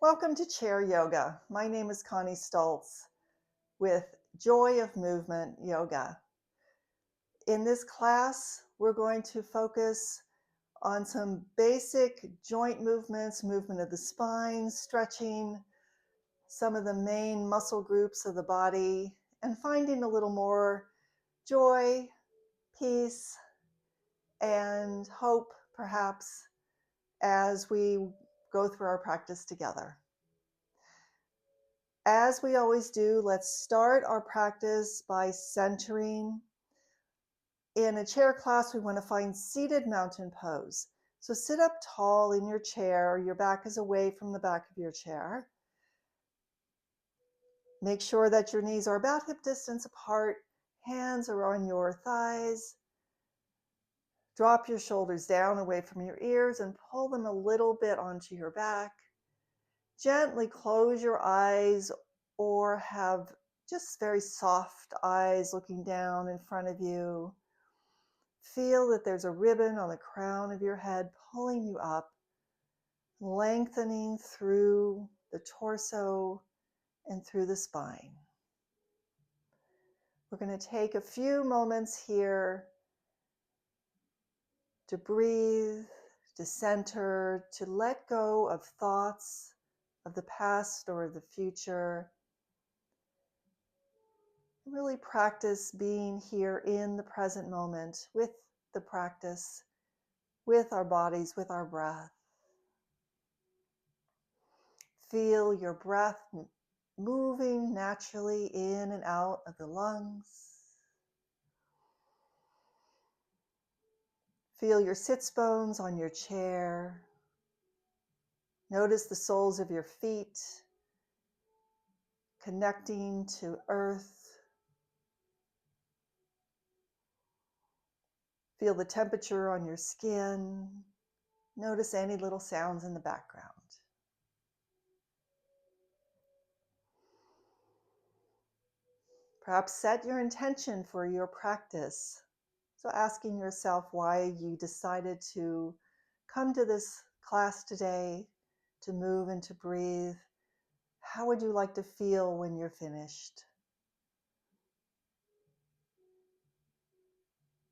Welcome to Chair Yoga. My name is Connie Stoltz with Joy of Movement Yoga. In this class, we're going to focus on some basic joint movements, movement of the spine, stretching, some of the main muscle groups of the body, and finding a little more joy, peace, and hope, perhaps, as we go through our practice together. As we always do, let's start our practice by centering. In a chair class, we want to find seated mountain pose. So sit up tall in your chair. Your back is away from the back of your chair. Make sure that your knees are about hip distance apart. Hands are on your thighs. Drop your shoulders down away from your ears and pull them a little bit onto your back. Gently close your eyes or have just very soft eyes looking down in front of you. Feel that there's a ribbon on the crown of your head pulling you up, lengthening through the torso and through the spine. We're going to take a few moments here to breathe, to center, to let go of thoughts of the past or the future. Really practice being here in the present moment with the practice, with our bodies, with our breath. Feel your breath moving naturally in and out of the lungs. Feel your sits bones on your chair. Notice the soles of your feet connecting to earth. Feel the temperature on your skin. Notice any little sounds in the background. Perhaps set your intention for your practice. So asking yourself why you decided to come to this class today, to move and to breathe. How would you like to feel when you're finished?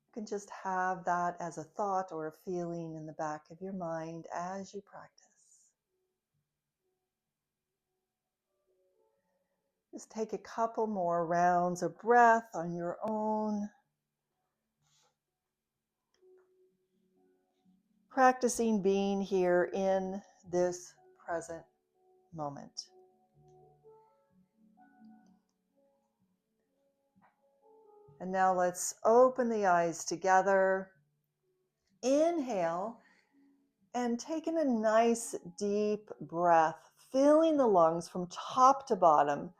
You can just have that as a thought or a feeling in the back of your mind as you practice. Just take a couple more rounds of breath on your own. Practicing being here in this present moment. And now let's open the eyes together. Inhale and taking a nice deep breath, filling the lungs from top to bottom,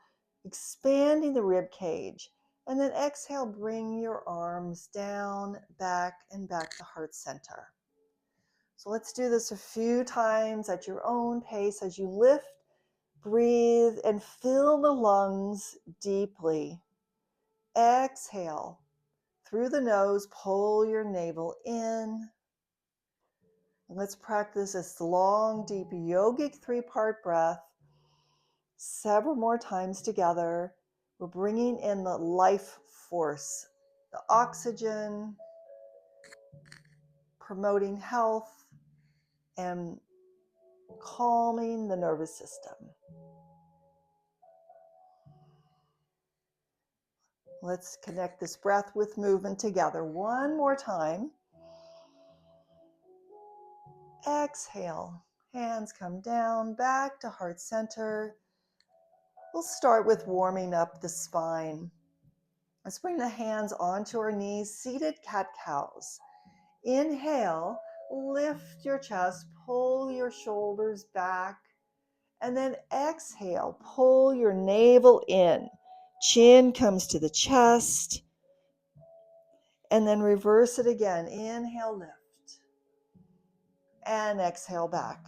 expanding the rib cage. And then exhale, bring your arms down, back, and back to heart center. So let's do this a few times at your own pace as you lift, breathe, and fill the lungs deeply. Exhale. Through the nose, pull your navel in. Let's practice this long, deep yogic 3-part breath several more times together. We're bringing in the life force, the oxygen, promoting health, and calming the nervous system. Let's connect this breath with movement together. One more time. Exhale. Hands come down, back to heart center. We'll start with warming up the spine. Let's bring the hands onto our knees, seated cat-cows. Inhale, lift your chest, pull your shoulders back, and then exhale, pull your navel in. Chin comes to the chest, and then reverse it again. Inhale, lift, and exhale back.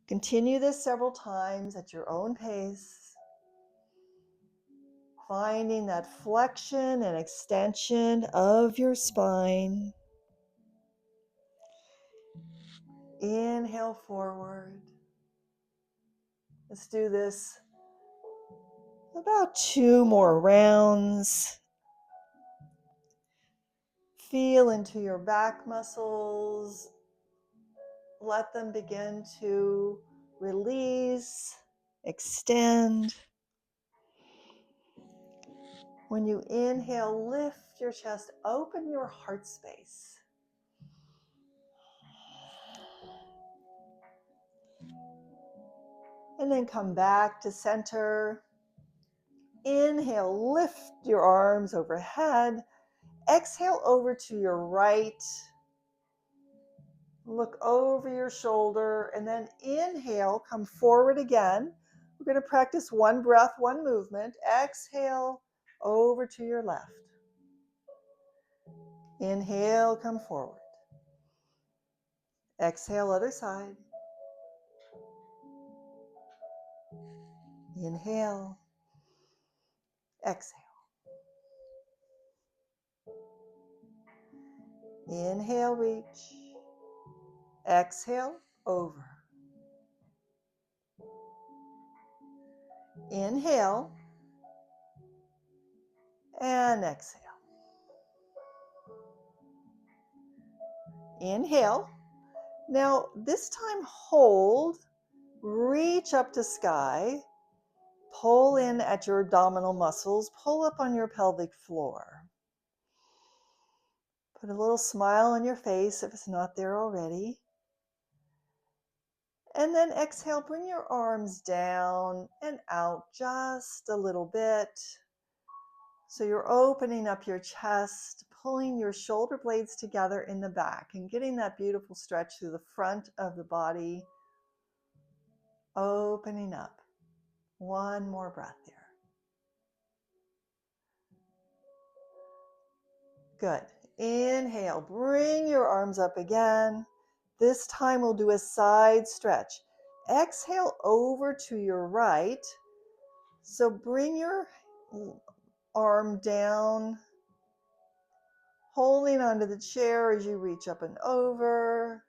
Continue this several times at your own pace, finding that flexion and extension of your spine. Inhale forward. Let's do this about 2 more rounds. Feel into your back muscles. Let them begin to release, extend. When you inhale, lift your chest, open your heart space. And then come back to center. Inhale, lift your arms overhead. Exhale over to your right. Look over your shoulder, and then inhale, come forward again. We're going to practice one breath, one movement. Exhale over to your left. Inhale, come forward. Exhale, other side. Inhale. Exhale. Inhale, reach. Exhale, over. Inhale and exhale. Inhale. Now, this time hold, reach up to sky, pull in at your abdominal muscles, pull up on your pelvic floor. Put a little smile on your face if it's not there already. And then exhale, bring your arms down and out just a little bit. So you're opening up your chest, pulling your shoulder blades together in the back and getting that beautiful stretch through the front of the body. Opening up. One more breath there. Good. Inhale, bring your arms up again. This time we'll do a side stretch. Exhale over to your right. So bring your arm down, holding onto the chair as you reach up and over.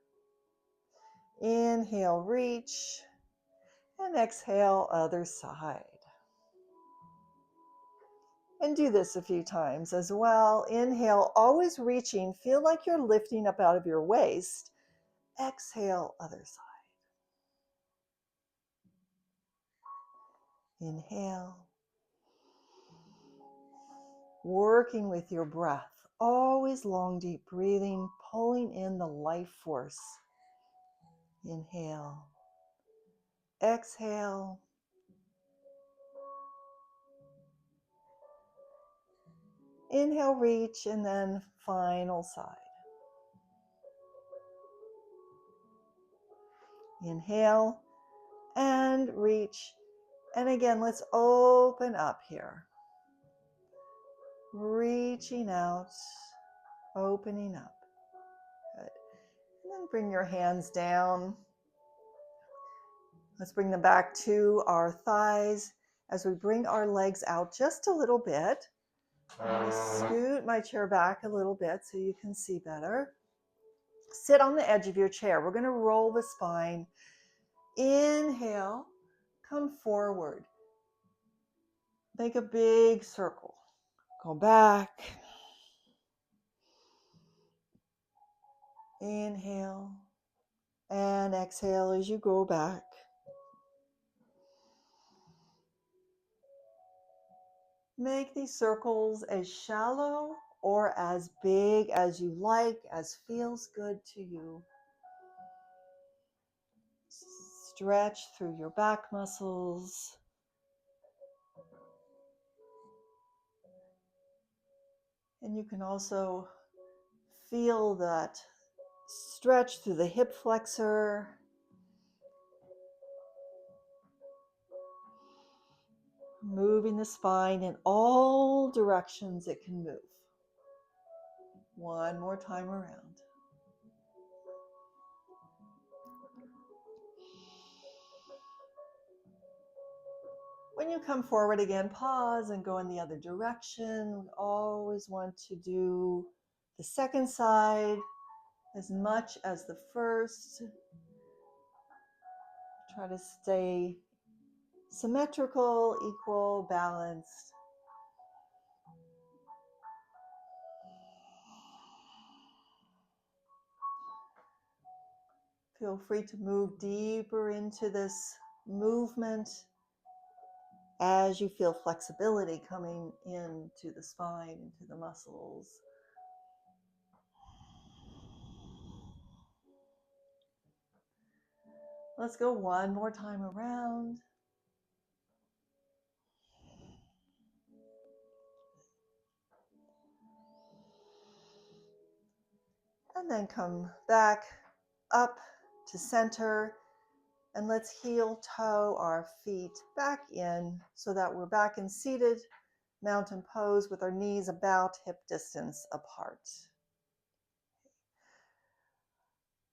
Inhale, reach, and exhale, other side. And do this a few times as well. Inhale, always reaching. Feel like you're lifting up out of your waist. Exhale, other side. Inhale. Working with your breath. Always long, deep breathing, pulling in the life force. Inhale. Exhale. Inhale, reach, and then final side. Inhale and reach. And again, let's open up here. Reaching out, opening up. Good. And then bring your hands down. Let's bring them back to our thighs as we bring our legs out just a little bit. I'm going to scoot my chair back a little bit so you can see better. Sit on the edge of your chair. We're going to roll the spine. Inhale, come forward. Make a big circle. Go back. Inhale and exhale as you go back. Make these circles as shallow or as big as you like, as feels good to you. Stretch through your back muscles. And you can also feel that stretch through the hip flexor. Moving the spine in all directions it can move. One more time around. When you come forward again, pause and go in the other direction. We always want to do the second side as much as the first. Try to stay symmetrical, equal, balanced. Feel free to move deeper into this movement as you feel flexibility coming into the spine, into the muscles. Let's go one more time around. And then come back up to center. And let's heel toe our feet back in so that we're back in seated mountain pose with our knees about hip distance apart.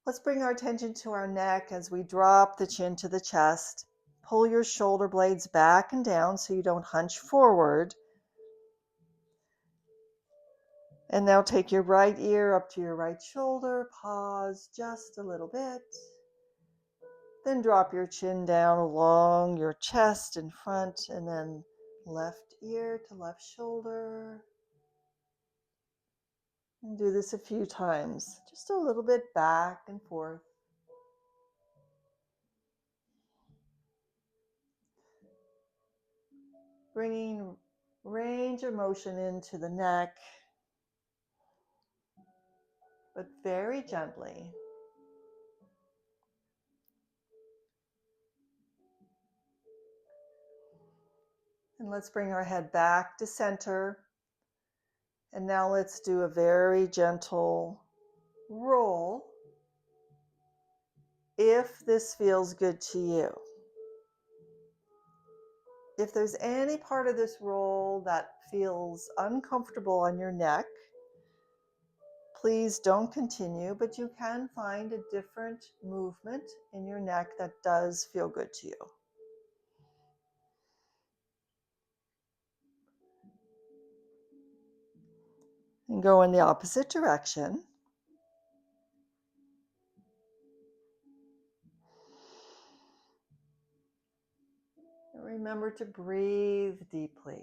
Let's bring our attention to our neck as we drop the chin to the chest. Pull your shoulder blades back and down so you don't hunch forward. And now take your right ear up to your right shoulder. Pause just a little bit. Then drop your chin down along your chest in front, and then left ear to left shoulder. And do this a few times, just a little bit back and forth. Bringing range of motion into the neck, but very gently. And let's bring our head back to center. And now let's do a very gentle roll if this feels good to you. If there's any part of this roll that feels uncomfortable on your neck, please don't continue, but you can find a different movement in your neck that does feel good to you. And go in the opposite direction. And remember to breathe deeply.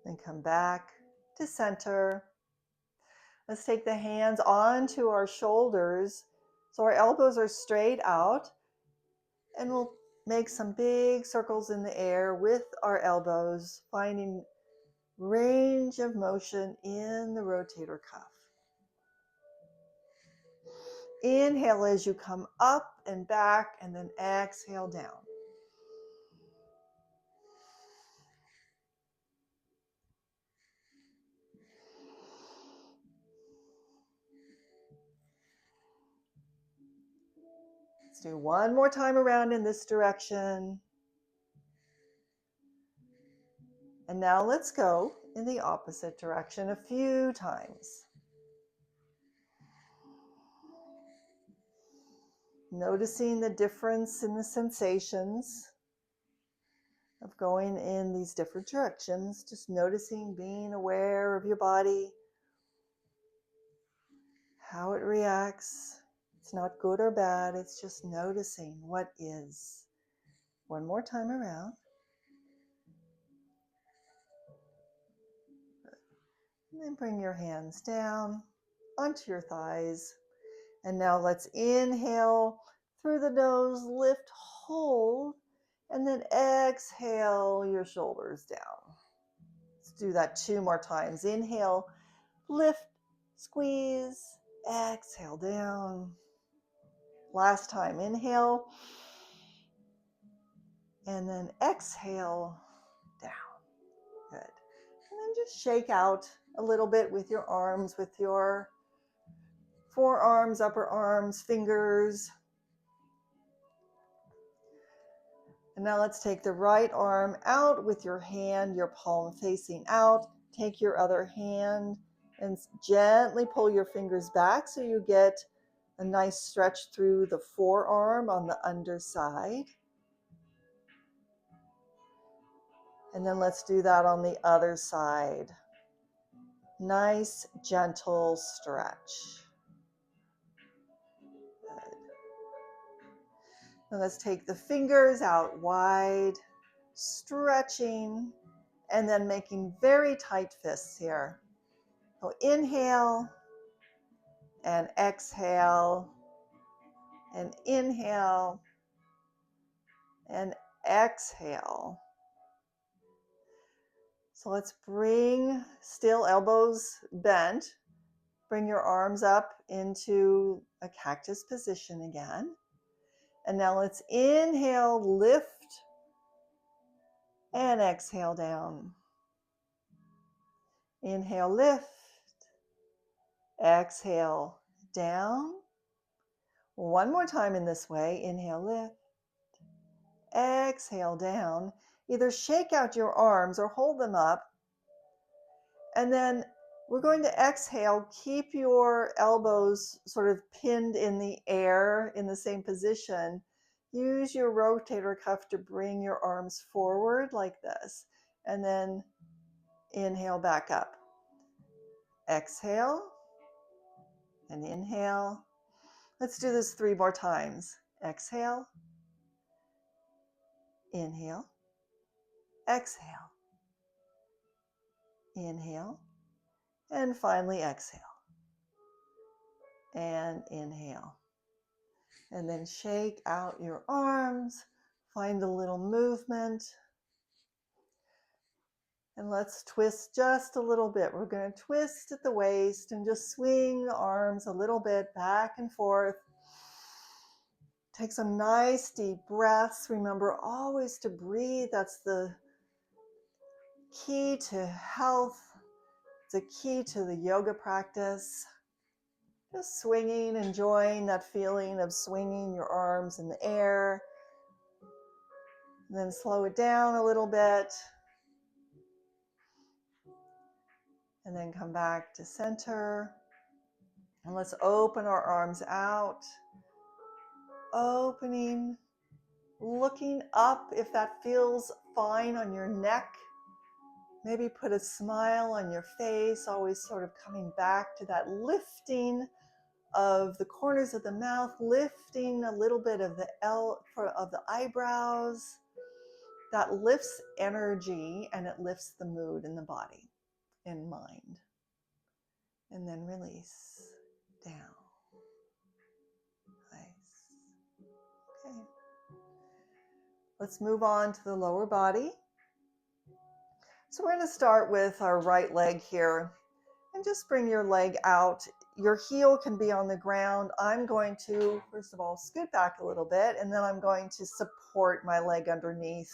Then come back to center. Let's take the hands onto our shoulders so our elbows are straight out, and we'll make some big circles in the air with our elbows, finding range of motion in the rotator cuff. Inhale as you come up and back, and then exhale down. Let's do one more time around in this direction. And now let's go in the opposite direction a few times. Noticing the difference in the sensations of going in these different directions. Just noticing, being aware of your body, how it reacts. It's not good or bad, it's just noticing what is. One more time around. And then bring your hands down onto your thighs. And now let's inhale through the nose, lift, hold, and then exhale your shoulders down. Let's do that 2 more times. Inhale, lift, squeeze, exhale down. Last time, inhale, and then exhale down. Good. And then just shake out a little bit with your arms, with your forearms, upper arms, fingers. And now let's take the right arm out with your hand, your palm facing out. Take your other hand and gently pull your fingers back so you get a nice stretch through the forearm on the underside. And then let's do that on the other side. Nice, gentle stretch. Good. Now let's take the fingers out wide, stretching, and then making very tight fists here. So inhale and exhale, and inhale and exhale. So let's bring, still elbows bent, bring your arms up into a cactus position again. And now let's inhale, lift, and exhale down. Inhale, lift, exhale, down. One more time in this way. Inhale, lift, exhale, down. Either shake out your arms or hold them up. And then we're going to exhale. Keep your elbows sort of pinned in the air in the same position. Use your rotator cuff to bring your arms forward like this. And then inhale back up. Exhale and inhale. Let's do this 3 more times. Exhale, inhale, exhale, inhale, and finally exhale and inhale. And then shake out your arms, find a little movement. And let's twist just a little bit. We're going to twist at the waist and just swing the arms a little bit back and forth. Take some nice deep breaths. Remember always to breathe. That's the key to health. It's a key to the yoga practice. Just swinging, enjoying that feeling of swinging your arms in the air. And then slow it down a little bit. And then come back to center. And let's open our arms out. Opening, looking up if that feels fine on your neck. Maybe put a smile on your face, always sort of coming back to that lifting of the corners of the mouth, lifting a little bit of the eyebrows. That lifts energy and it lifts the mood in the body and mind. And then release down. Nice. Okay. Let's move on to the lower body. So we're going to start with our right leg here. And just bring your leg out. Your heel can be on the ground. I'm going to, first of all, scoot back a little bit, and then I'm going to support my leg underneath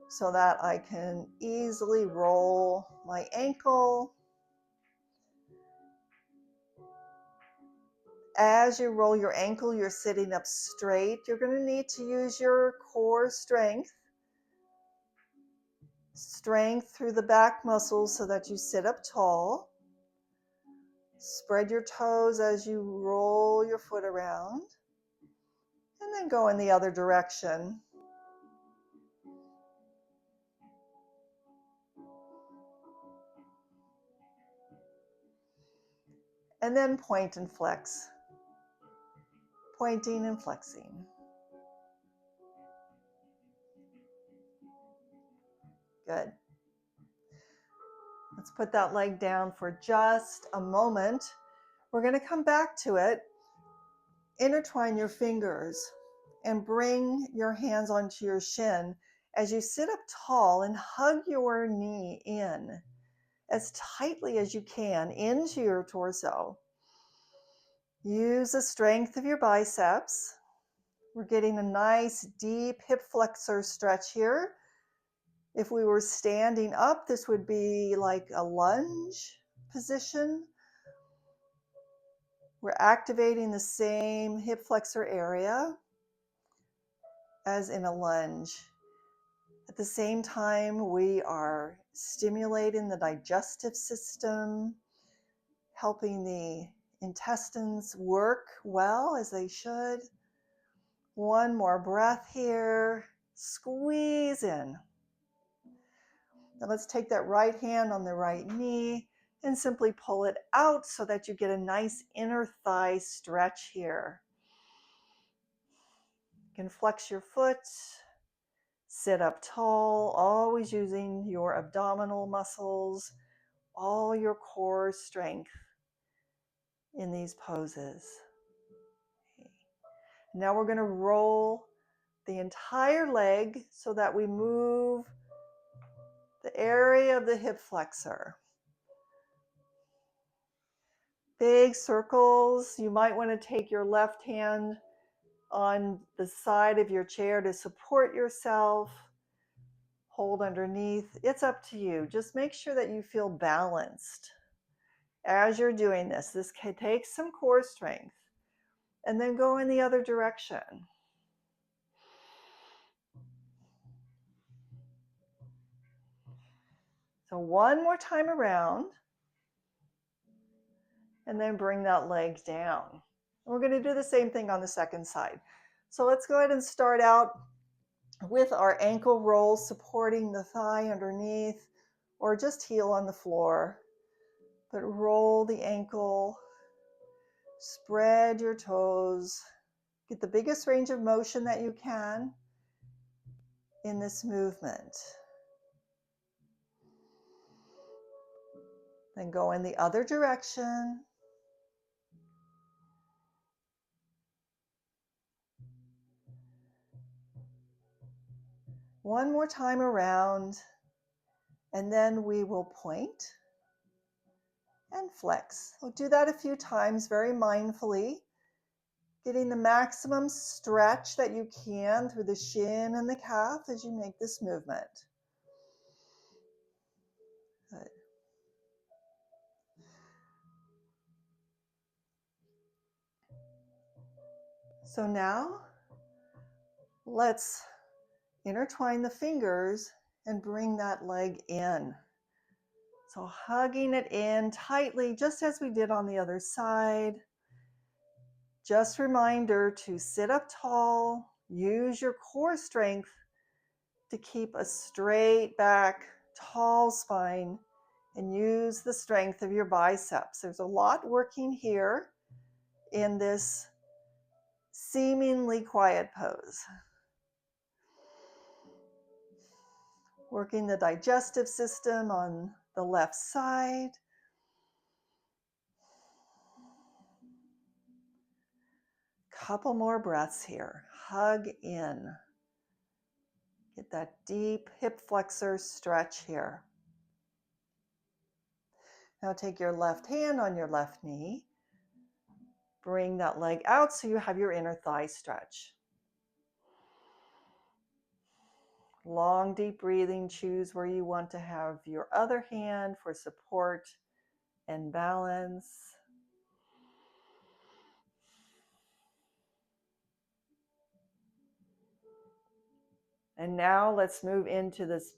so that I can easily roll my ankle. As you roll your ankle, you're sitting up straight. You're going to need to use your core strength. Strength through the back muscles so that you sit up tall. Spread your toes as you roll your foot around. And then go in the other direction. And then point and flex. Pointing and flexing. Good. Let's put that leg down for just a moment. We're going to come back to it. Intertwine your fingers and bring your hands onto your shin as you sit up tall and hug your knee in as tightly as you can into your torso. Use the strength of your biceps. We're getting a nice deep hip flexor stretch here. If we were standing up, this would be like a lunge position. We're activating the same hip flexor area as in a lunge. At the same time, we are stimulating the digestive system, helping the intestines work well as they should. One more breath here. Squeeze in. Now let's take that right hand on the right knee and simply pull it out so that you get a nice inner thigh stretch here. You can flex your foot, sit up tall, always using your abdominal muscles, all your core strength in these poses. Okay. Now we're going to roll the entire leg so that we move the area of the hip flexor. Big circles. You might want to take your left hand on the side of your chair to support yourself. Hold underneath. It's up to you. Just make sure that you feel balanced as you're doing this. This takes some core strength. And then go in the other direction. So one more time around. And then bring that leg down. And we're going to do the same thing on the second side. So let's go ahead and start out with our ankle roll, supporting the thigh underneath, or just heel on the floor. But roll the ankle, spread your toes, get the biggest range of motion that you can in this movement. Then go in the other direction. One more time around, and then we will point and flex. We'll do that a few times very mindfully, getting the maximum stretch that you can through the shin and the calf as you make this movement. Good. So now let's intertwine the fingers and bring that leg in. So hugging it in tightly, just as we did on the other side. Just reminder to sit up tall, use your core strength to keep a straight back, tall spine, and use the strength of your biceps. There's a lot working here in this seemingly quiet pose. Working the digestive system on the left side. Couple more breaths here. Hug in. Get that deep hip flexor stretch here. Now take your left hand on your left knee. Bring that leg out so you have your inner thigh stretch. Long, deep breathing. Choose where you want to have your other hand for support and balance. And now let's move into this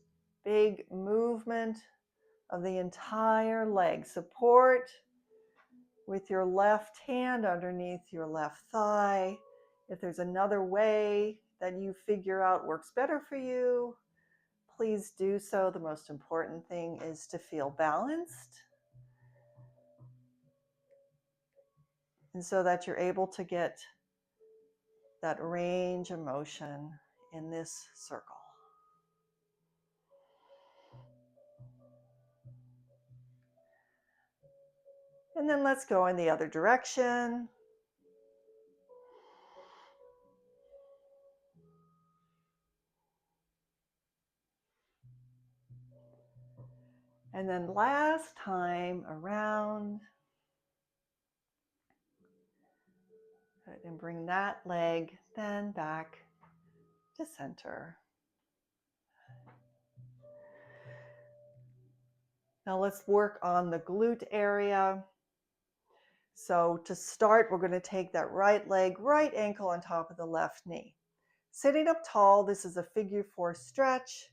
big movement of the entire leg. Support with your left hand underneath your left thigh. If there's another way that you figure out works better for you, please do so. The most important thing is to feel balanced, and so that you're able to get that range of motion in this circle. And then let's go in the other direction. And then last time around. Good, and bring that leg then back to center. Now let's work on the glute area. So to start, we're going to take that right leg, right ankle on top of the left knee. Sitting up tall, this is a figure 4 stretch.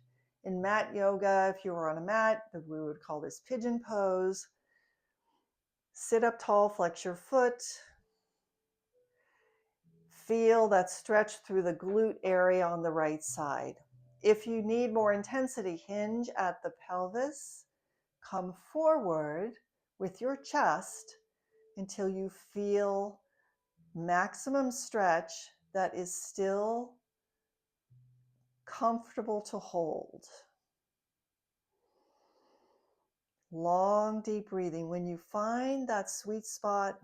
In mat yoga, if you were on a mat, we would call this pigeon pose. Sit up tall, flex your foot. Feel that stretch through the glute area on the right side. If you need more intensity, hinge at the pelvis, come forward with your chest until you feel maximum stretch that is still comfortable to hold. Long, deep breathing. When you find that sweet spot,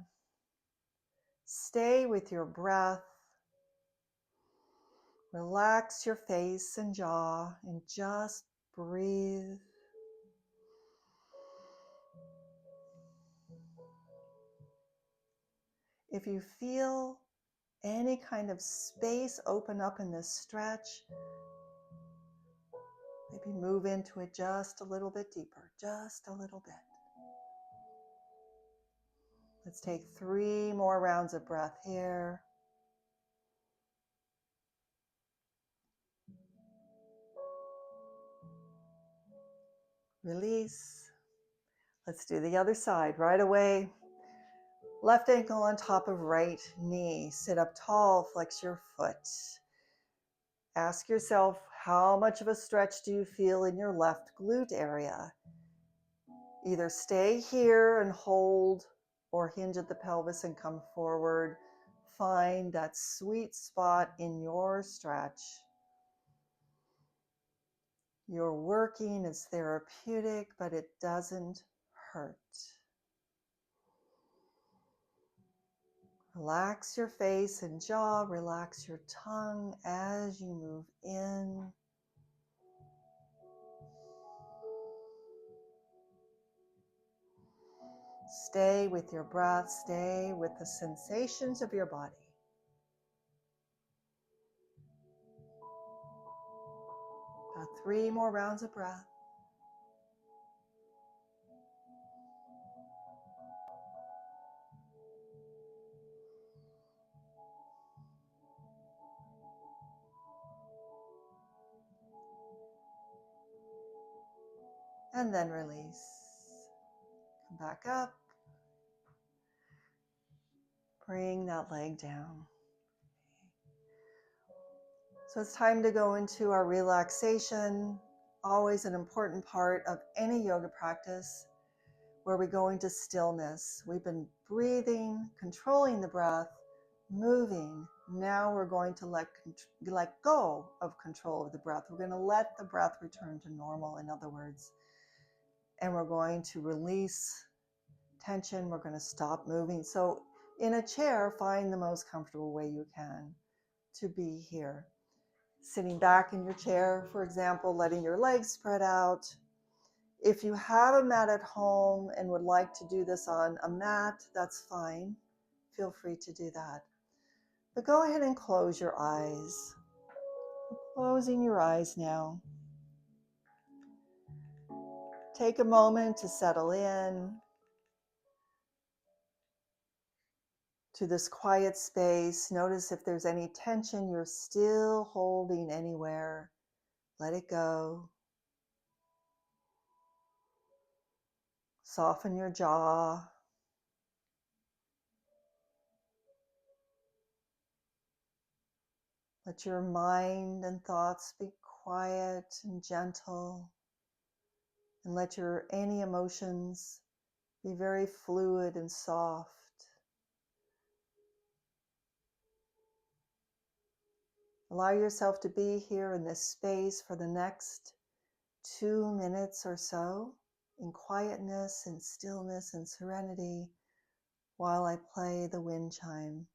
stay with your breath. Relax your face and jaw and just breathe. If you feel any kind of space open up in this stretch, maybe move into it just a little bit deeper, just a little bit. Let's take 3 more rounds of breath here. Release. Let's do the other side right away. Left ankle on top of right knee. Sit up tall, flex your foot. Ask yourself, how much of a stretch do you feel in your left glute area? Either stay here and hold or hinge at the pelvis and come forward. Find that sweet spot in your stretch. Your working is therapeutic, but it doesn't hurt. Relax your face and jaw, relax your tongue as you move in. Stay with your breath, stay with the sensations of your body. About 3 more rounds of breath. And then release. Come back up. Bring that leg down. So it's time to go into our relaxation. Always an important part of any yoga practice where we go into stillness. We've been breathing, controlling the breath, moving. Now we're going to let go of control of the breath. We're going to let the breath return to normal, in other words. And we're going to release tension. We're going to stop moving. So in a chair, find the most comfortable way you can to be here. Sitting back in your chair, for example, letting your legs spread out. If you have a mat at home and would like to do this on a mat, that's fine. Feel free to do that. But go ahead and close your eyes. Closing your eyes now. Take a moment to settle in to this quiet space. Notice if there's any tension you're still holding anywhere. Let it go. Soften your jaw. Let your mind and thoughts be quiet and gentle. And let any emotions be very fluid and soft. Allow yourself to be here in this space for the next 2 minutes or so in quietness and stillness and serenity while I play the wind chime.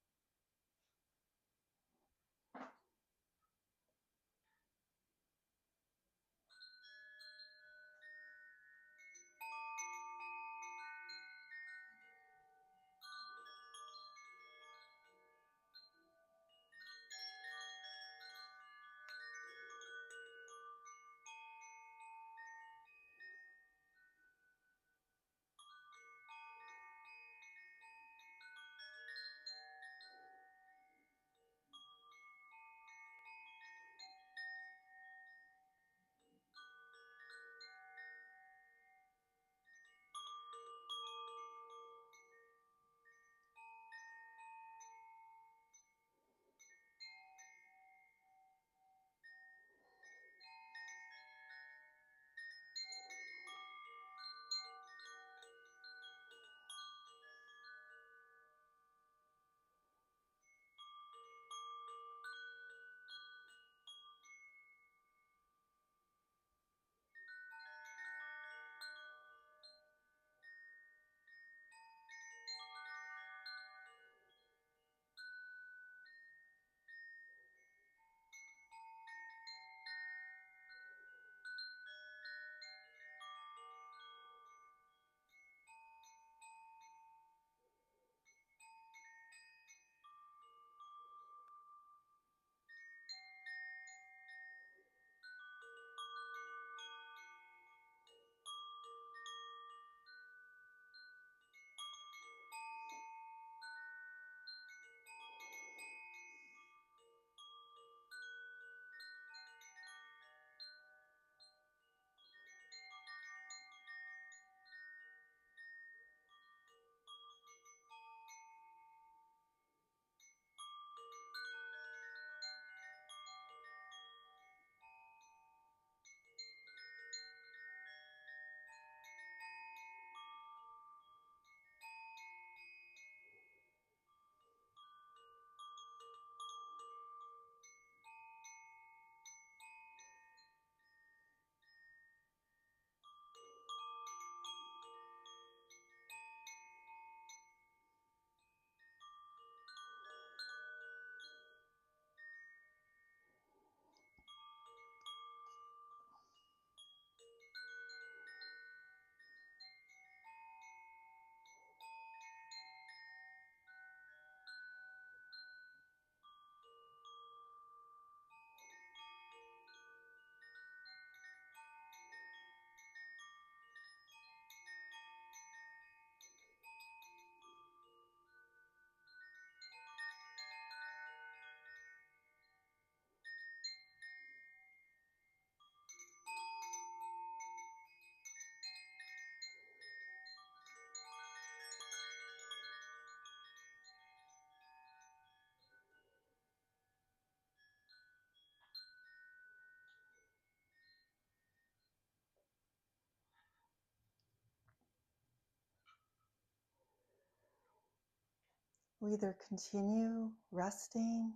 We'll either continue resting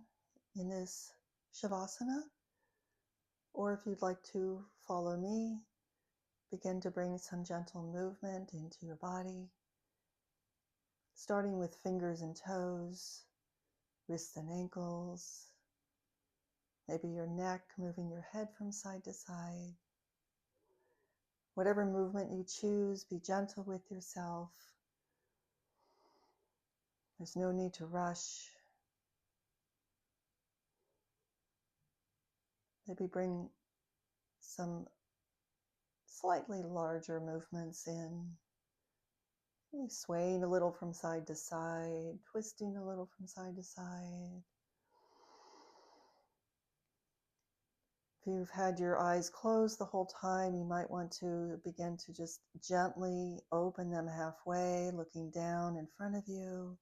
in this Shavasana, or if you'd like to follow me, begin to bring some gentle movement into your body, starting with fingers and toes, wrists and ankles, maybe your neck, moving your head from side to side. Whatever movement you choose, be gentle with yourself. There's no need to rush. Maybe bring some slightly larger movements in. Maybe swaying a little from side to side, twisting a little from side to side. If you've had your eyes closed the whole time, you might want to begin to just gently open them halfway, looking down in front of you.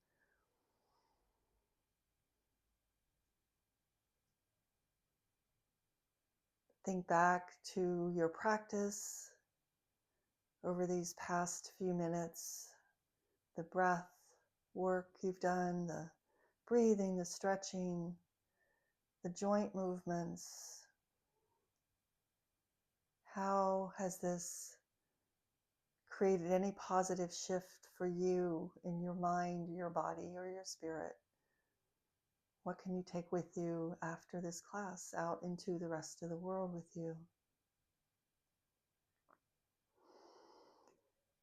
Think back to your practice over these past few minutes, the breath work you've done, the breathing, the stretching, the joint movements. How has this created any positive shift for you in your mind, your body, or your spirit? What can you take with you after this class out into the rest of the world with you?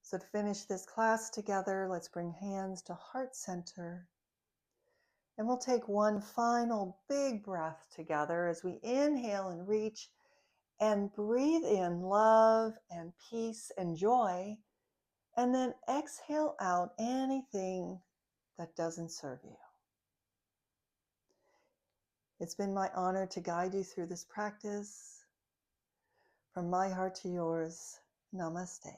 So to finish this class together, let's bring hands to heart center. And we'll take one final big breath together as we inhale and reach and breathe in love and peace and joy. And then exhale out anything that doesn't serve you. It's been my honor to guide you through this practice. From my heart to yours, namaste.